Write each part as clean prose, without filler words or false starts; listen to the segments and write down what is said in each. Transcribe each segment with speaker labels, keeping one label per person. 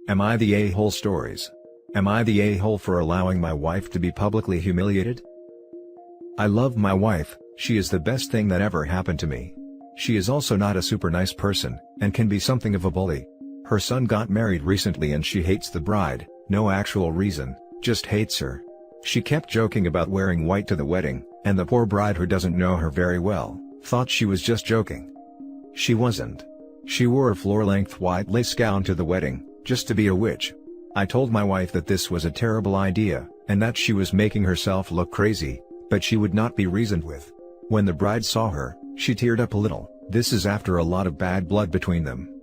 Speaker 1: Am I the a-hole stories? Am I the a-hole for allowing my wife to be publicly humiliated? I love my wife, she is the best thing that ever happened to me. She is also not a super nice person, and can be something of a bully. Her son got married recently and she hates the bride, no actual reason, just hates her. She kept joking about wearing white to the wedding, and the poor bride, who doesn't know her very well, thought she was just joking. She wasn't. She wore a floor-length white lace gown to the wedding, just to be a witch. I told my wife that this was a terrible idea, and that she was making herself look crazy, but she would not be reasoned with. When the bride saw her, she teared up a little. This is after a lot of bad blood between them.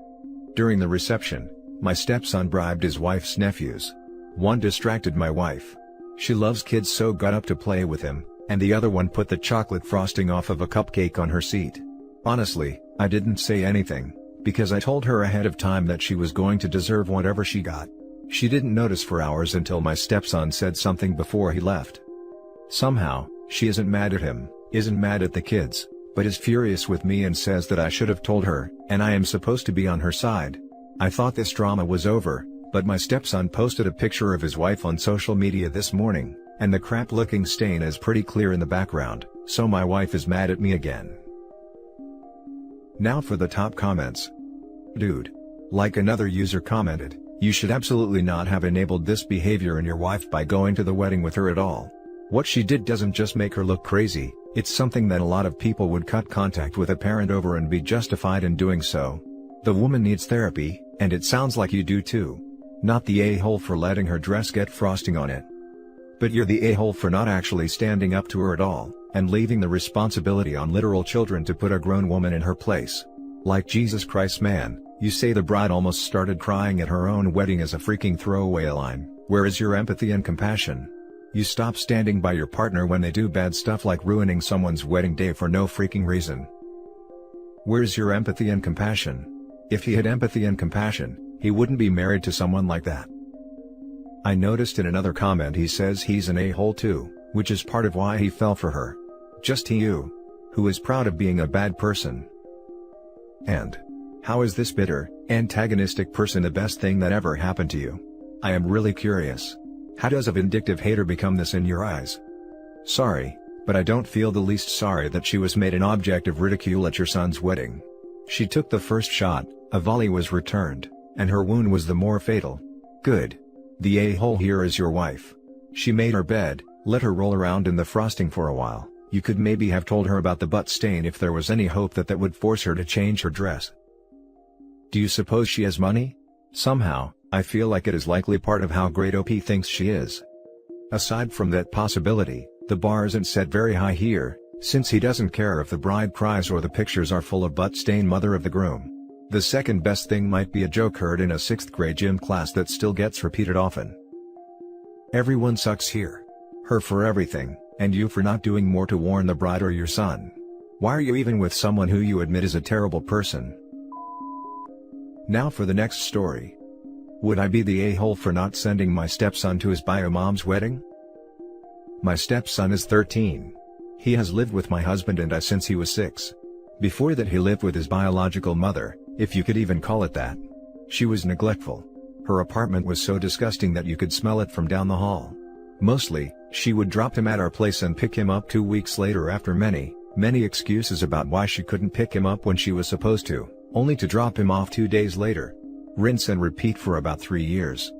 Speaker 1: During the reception, my stepson bribed his wife's nephews. One distracted my wife. She loves kids, so got up to play with him, and the other one put the chocolate frosting off of a cupcake on her seat. Honestly, I didn't say anything, because I told her ahead of time that she was going to deserve whatever she got. She didn't notice for hours until my stepson said something before he left. Somehow, she isn't mad at him, isn't mad at the kids, but is furious with me and says that I should have told her, and I am supposed to be on her side. I thought this drama was over, but my stepson posted a picture of his wife on social media this morning, and the crap-looking stain is pretty clear in the background, so my wife is mad at me again. Now for the top comments. Dude. Like another user commented, you should absolutely not have enabled this behavior in your wife by going to the wedding with her at all. What she did doesn't just make her look crazy, it's something that a lot of people would cut contact with a parent over and be justified in doing so. The woman needs therapy, and it sounds like you do too. Not the a-hole for letting her dress get frosting on it. But you're the a-hole for not actually standing up to her at all, and leaving the responsibility on literal children to put a grown woman in her place. Like Jesus Christ, man, you say the bride almost started crying at her own wedding as a freaking throwaway line. Where is your empathy and compassion? You stop standing by your partner when they do bad stuff like ruining someone's wedding day for no freaking reason. Where's your empathy and compassion? If he had empathy and compassion, he wouldn't be married to someone like that. I noticed in another comment he says he's an a-hole too, which is part of why he fell for her. Just he who is proud of being a bad person. And how is this bitter, antagonistic person the best thing that ever happened to you? I am really curious. How does a vindictive hater become this in your eyes? Sorry, but I don't feel the least sorry that she was made an object of ridicule at your son's wedding. She took the first shot, a volley was returned, and her wound was the more fatal. Good. The a-hole here is your wife. She made her bed, let her roll around in the frosting for a while. You could maybe have told her about the butt stain if there was any hope that would force her to change her dress. Do you suppose she has money? Somehow, I feel like it is likely part of how great OP thinks she is. Aside from that possibility, the bar isn't set very high here, since he doesn't care if the bride cries or the pictures are full of butt-stained mother of the groom. The second best thing might be a joke heard in a 6th grade gym class that still gets repeated often. Everyone sucks here. Her for everything, and you for not doing more to warn the bride or your son. Why are you even with someone who you admit is a terrible person? Now for the next story. Would I be the a-hole for not sending my stepson to his bio mom's wedding? My stepson is 13. He has lived with my husband and I since he was 6. Before that he lived with his biological mother, if you could even call it that. She was neglectful. Her apartment was so disgusting that you could smell it from down the hall. Mostly, she would drop him at our place and pick him up 2 weeks later after many excuses about why she couldn't pick him up when she was supposed to, only to drop him off 2 days later. Rinse and repeat for about 3 years.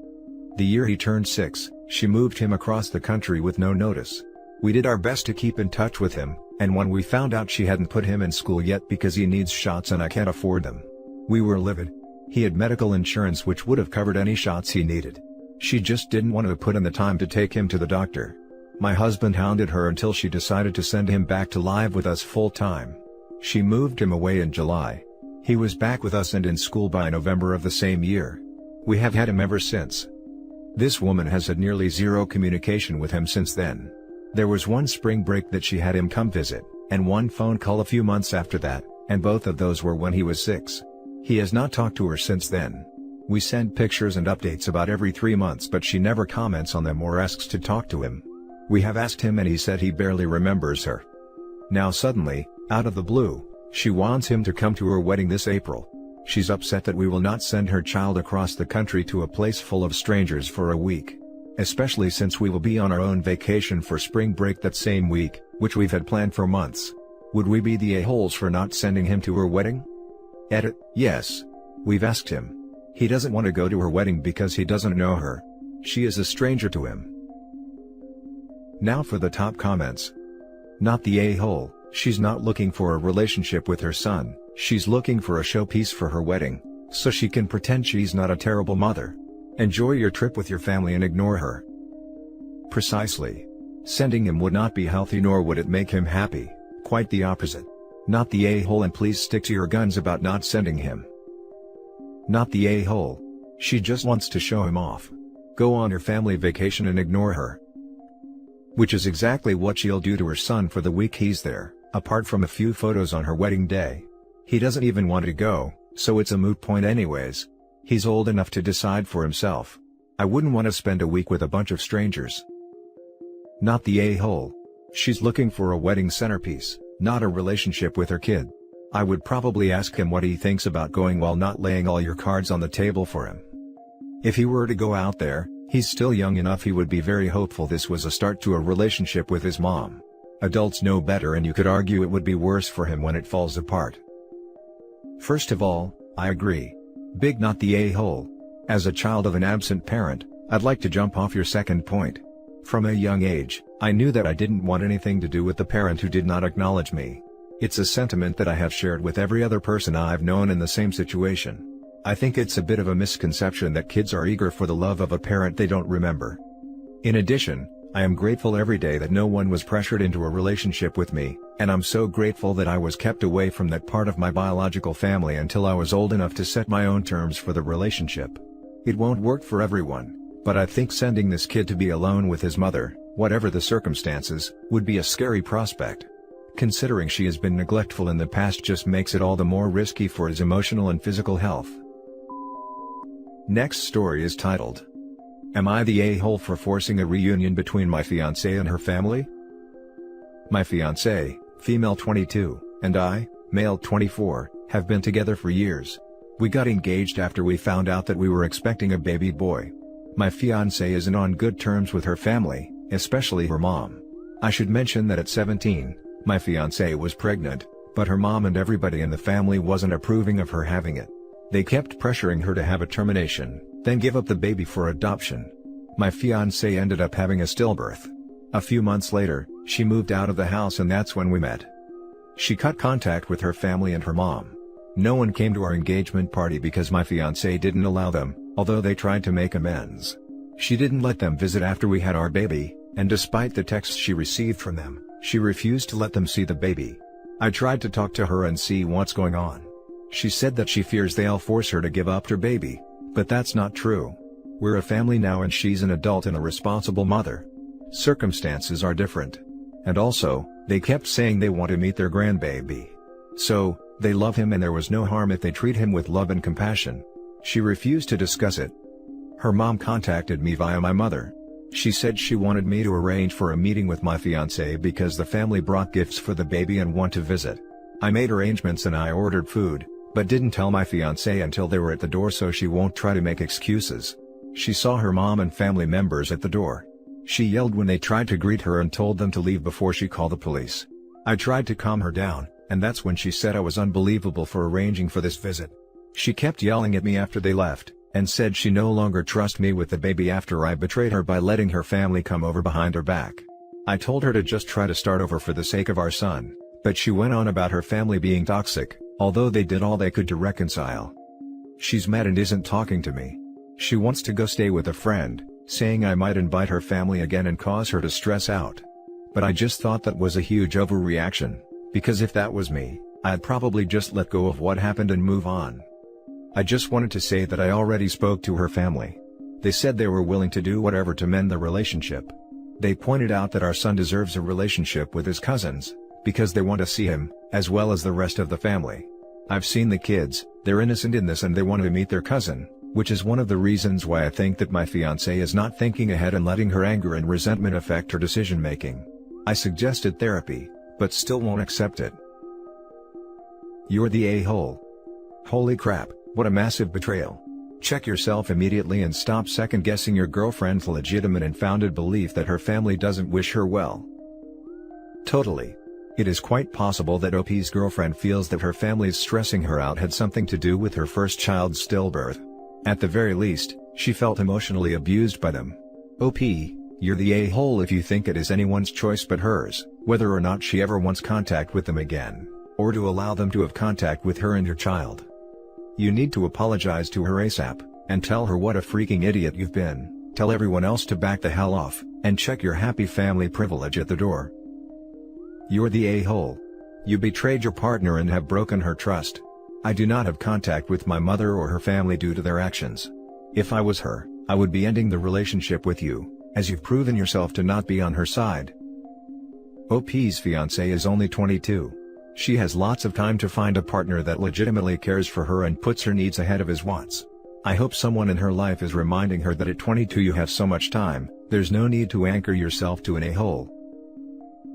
Speaker 1: The year he turned 6, she moved him across the country with no notice. We did our best to keep in touch with him, and when we found out she hadn't put him in school yet because he needs shots and I can't afford them, we were livid. He had medical insurance which would have covered any shots he needed. She just didn't want to put in the time to take him to the doctor. My husband hounded her until she decided to send him back to live with us full time. She moved him away in July. He was back with us and in school by November of the same year. We have had him ever since. This woman has had nearly zero communication with him since then. There was one spring break that she had him come visit, and one phone call a few months after that, and both of those were when he was 6. He has not talked to her since then. We send pictures and updates about every 3 months but she never comments on them or asks to talk to him. We have asked him and he said he barely remembers her. Now suddenly, out of the blue, she wants him to come to her wedding this April. She's upset that we will not send her child across the country to a place full of strangers for a week. Especially since we will be on our own vacation for spring break that same week, which we've had planned for months. Would we be the a-holes for not sending him to her wedding? Edit: yes. We've asked him. He doesn't want to go to her wedding because he doesn't know her. She is a stranger to him. Now for the top comments. Not the a-hole. She's not looking for a relationship with her son, she's looking for a showpiece for her wedding, so she can pretend she's not a terrible mother. Enjoy your trip with your family and ignore her. Precisely. Sending him would not be healthy, nor would it make him happy, quite the opposite. Not the a-hole, and please stick to your guns about not sending him. Not the a-hole. She just wants to show him off. Go on your family vacation and ignore her. Which is exactly what she'll do to her son for the week he's there, apart from a few photos on her wedding day. He doesn't even want to go, so it's a moot point anyways. He's old enough to decide for himself. I wouldn't want to spend a week with a bunch of strangers. Not the a-hole. She's looking for a wedding centerpiece, not a relationship with her kid. I would probably ask him what he thinks about going while not laying all your cards on the table for him. If he were to go out there, he's still young enough he would be very hopeful this was a start to a relationship with his mom. Adults know better, and you could argue it would be worse for him when it falls apart. First of all, I agree. Big not the a-hole. As a child of an absent parent, I'd like to jump off your second point. From a young age, I knew that I didn't want anything to do with the parent who did not acknowledge me. It's a sentiment that I have shared with every other person I've known in the same situation. I think it's a bit of a misconception that kids are eager for the love of a parent they don't remember. In addition, I am grateful every day that no one was pressured into a relationship with me, and I'm so grateful that I was kept away from that part of my biological family until I was old enough to set my own terms for the relationship. It won't work for everyone, but I think sending this kid to be alone with his mother, whatever the circumstances, would be a scary prospect. Considering she has been neglectful in the past just makes it all the more risky for his emotional and physical health. Next story is titled, Am I the a-hole for forcing a reunion between my fiancée and her family? My fiancée, female 22, and I, male 24, have been together for years. We got engaged after we found out that we were expecting a baby boy. My fiancée isn't on good terms with her family, especially her mom. I should mention that at 17, my fiancée was pregnant, but her mom and everybody in the family wasn't approving of her having it. They kept pressuring her to have a termination, then give up the baby for adoption. My fiancée ended up having a stillbirth. A few months later, she moved out of the house, and that's when we met. She cut contact with her family and her mom. No one came to our engagement party because my fiancée didn't allow them, although they tried to make amends. She didn't let them visit after we had our baby, and despite the texts she received from them, she refused to let them see the baby. I tried to talk to her and see what's going on. She said that she fears they'll force her to give up her baby, but that's not true. We're a family now, and she's an adult and a responsible mother. Circumstances are different. And also, they kept saying they want to meet their grandbaby. So, they love him and there was no harm if they treat him with love and compassion. She refused to discuss it. Her mom contacted me via my mother. She said she wanted me to arrange for a meeting with my fiancé because the family brought gifts for the baby and want to visit. I made arrangements and I ordered food, but didn't tell my fiancé until they were at the door so she won't try to make excuses. She saw her mom and family members at the door. She yelled when they tried to greet her and told them to leave before she called the police. I tried to calm her down, and that's when she said I was unbelievable for arranging for this visit. She kept yelling at me after they left, and said she no longer trusts me with the baby after I betrayed her by letting her family come over behind her back. I told her to just try to start over for the sake of our son, but she went on about her family being toxic, although they did all they could to reconcile. She's mad and isn't talking to me. She wants to go stay with a friend, saying I might invite her family again and cause her to stress out. But I just thought that was a huge overreaction, because if that was me, I'd probably just let go of what happened and move on. I just wanted to say that I already spoke to her family. They said they were willing to do whatever to mend the relationship. They pointed out that our son deserves a relationship with his cousins, because they want to see him, as well as the rest of the family. I've seen the kids, they're innocent in this and they want to meet their cousin, which is one of the reasons why I think that my fiancé is not thinking ahead and letting her anger and resentment affect her decision-making. I suggested therapy, but still won't accept it. You're the a-hole. Holy crap, what a massive betrayal. Check yourself immediately and stop second-guessing your girlfriend's legitimate and founded belief that her family doesn't wish her well. Totally. It is quite possible that OP's girlfriend feels that her family's stressing her out had something to do with her first child's stillbirth. At the very least, she felt emotionally abused by them. OP, you're the a-hole if you think it is anyone's choice but hers, whether or not she ever wants contact with them again, or to allow them to have contact with her and your child. You need to apologize to her ASAP, and tell her what a freaking idiot you've been, tell everyone else to back the hell off, and check your happy family privilege at the door. You're the a-hole. You betrayed your partner and have broken her trust. I do not have contact with my mother or her family due to their actions. If I was her, I would be ending the relationship with you, as you've proven yourself to not be on her side. OP's fiancé is only 22. She has lots of time to find a partner that legitimately cares for her and puts her needs ahead of his wants. I hope someone in her life is reminding her that at 22 you have so much time, there's no need to anchor yourself to an a-hole.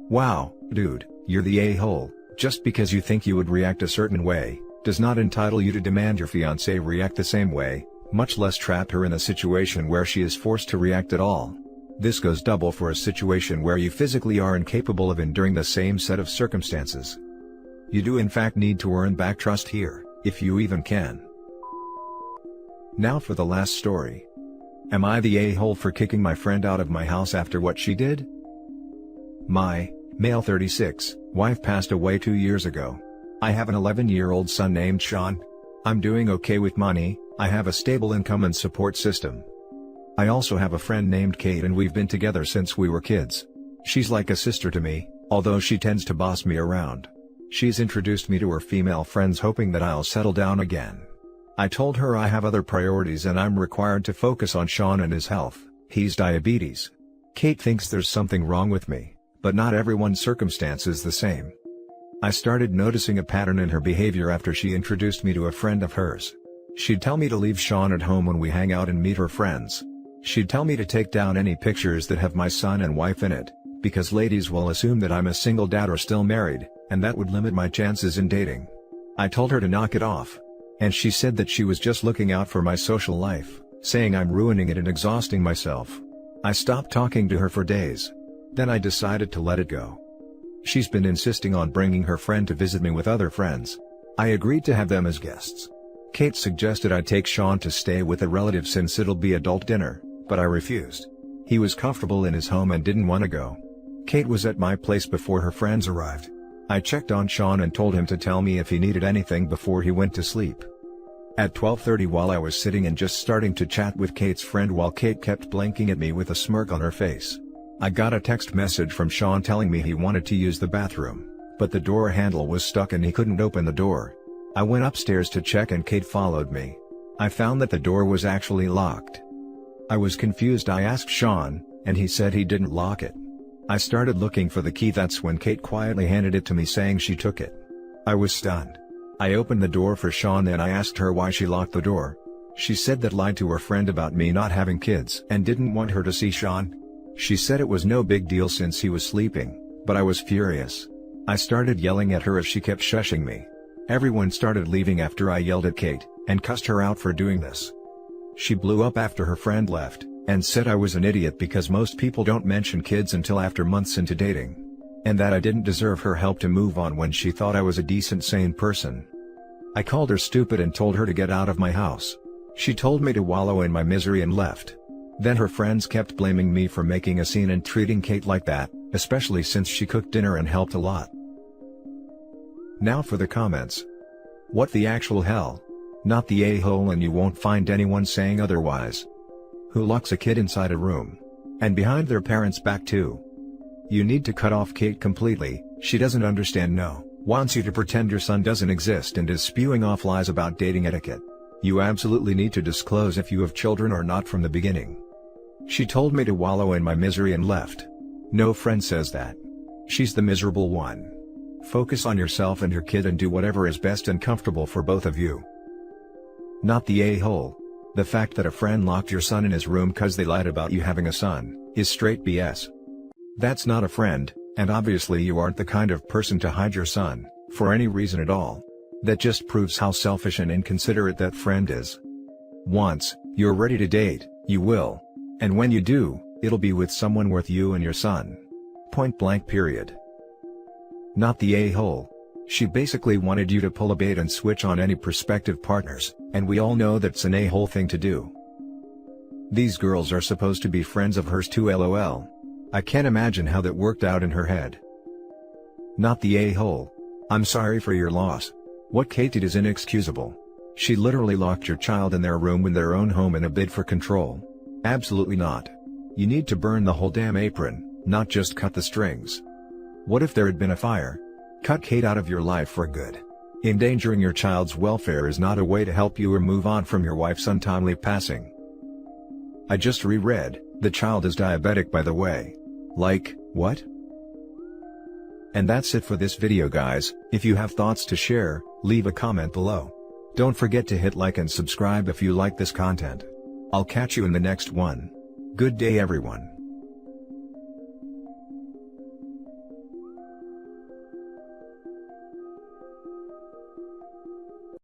Speaker 1: Wow, dude, you're the a-hole. Just because you think you would react a certain way, does not entitle you to demand your fiancé react the same way, much less trap her in a situation where she is forced to react at all. This goes double for a situation where you physically are incapable of enduring the same set of circumstances. You do in fact need to earn back trust here, if you even can. Now for the last story. Am I the a-hole for kicking my friend out of my house after what she did? My, male 36, wife passed away 2 years ago. I have an 11-year-old son named Sean. I'm doing okay with money, I have a stable income and support system. I also have a friend named Kate and we've been together since we were kids. She's like a sister to me, although she tends to boss me around. She's introduced me to her female friends hoping that I'll settle down again. I told her I have other priorities and I'm required to focus on Sean and his health. He's diabetes. Kate thinks there's something wrong with me, but not everyone's circumstance is the same. I started noticing a pattern in her behavior after she introduced me to a friend of hers. She'd tell me to leave Sean at home when we hang out and meet her friends. She'd tell me to take down any pictures that have my son and wife in it, because ladies will assume that I'm a single dad or still married, and that would limit my chances in dating. I told her to knock it off. And she said that she was just looking out for my social life, saying I'm ruining it and exhausting myself. I stopped talking to her for days. Then I decided to let it go. She's been insisting on bringing her friend to visit me with other friends. I agreed to have them as guests. Kate suggested I take Sean to stay with a relative since it'll be adult dinner, but I refused. He was comfortable in his home and didn't want to go. Kate was at my place before her friends arrived. I checked on Sean and told him to tell me if he needed anything before he went to sleep. At 12:30 while I was sitting and just starting to chat with Kate's friend while Kate kept blinking at me with a smirk on her face, I got a text message from Sean telling me he wanted to use the bathroom, but the door handle was stuck and he couldn't open the door. I went upstairs to check and Kate followed me. I found that the door was actually locked. I was confused. I asked Sean, and he said he didn't lock it. I started looking for the key. That's when Kate quietly handed it to me saying she took it. I was stunned. I opened the door for Sean and I asked her why she locked the door. She said that lied to her friend about me not having kids and didn't want her to see Sean. She said it was no big deal since he was sleeping, but I was furious. I started yelling at her as she kept shushing me. Everyone started leaving after I yelled at Kate, and cussed her out for doing this. She blew up after her friend left, and said I was an idiot because most people don't mention kids until after months into dating. And that I didn't deserve her help to move on when she thought I was a decent sane person. I called her stupid and told her to get out of my house. She told me to wallow in my misery and left. Then her friends kept blaming me for making a scene and treating Kate like that, especially since she cooked dinner and helped a lot. Now for the comments. What the actual hell? Not the a-hole, and you won't find anyone saying otherwise. Who locks a kid inside a room? And behind their parents' back too? You need to cut off Kate completely. She doesn't understand. No, wants you to pretend your son doesn't exist and is spewing off lies about dating etiquette. You absolutely need to disclose if you have children or not from the beginning. She told me to wallow in my misery and left. No friend says that. She's the miserable one. Focus on yourself and your kid and do whatever is best and comfortable for both of you. Not the a-hole. The fact that a friend locked your son in his room cause they lied about you having a son, is straight BS. That's not a friend, and obviously you aren't the kind of person to hide your son, for any reason at all. That just proves how selfish and inconsiderate that friend is. Once you're ready to date, you will. And when you do, it'll be with someone worth you and your son. Point blank period. Not the a-hole. She basically wanted you to pull a bait and switch on any prospective partners, and we all know that's an a-hole thing to do. These girls are supposed to be friends of hers too, lol. I can't imagine how that worked out in her head. Not the a-hole. I'm sorry for your loss. What Kate did is inexcusable. She literally locked your child in their room in their own home in a bid for control. Absolutely not. You need to burn the whole damn apron, not just cut the strings. What if there had been a fire? Cut Kate out of your life for good. Endangering your child's welfare is not a way to help you or move on from your wife's untimely passing. I just reread, the child is diabetic by the way. Like, what? And that's it for this video guys. If you have thoughts to share, leave a comment below. Don't forget to hit like and subscribe if you like this content. I'll catch you in the next one. Good day everyone.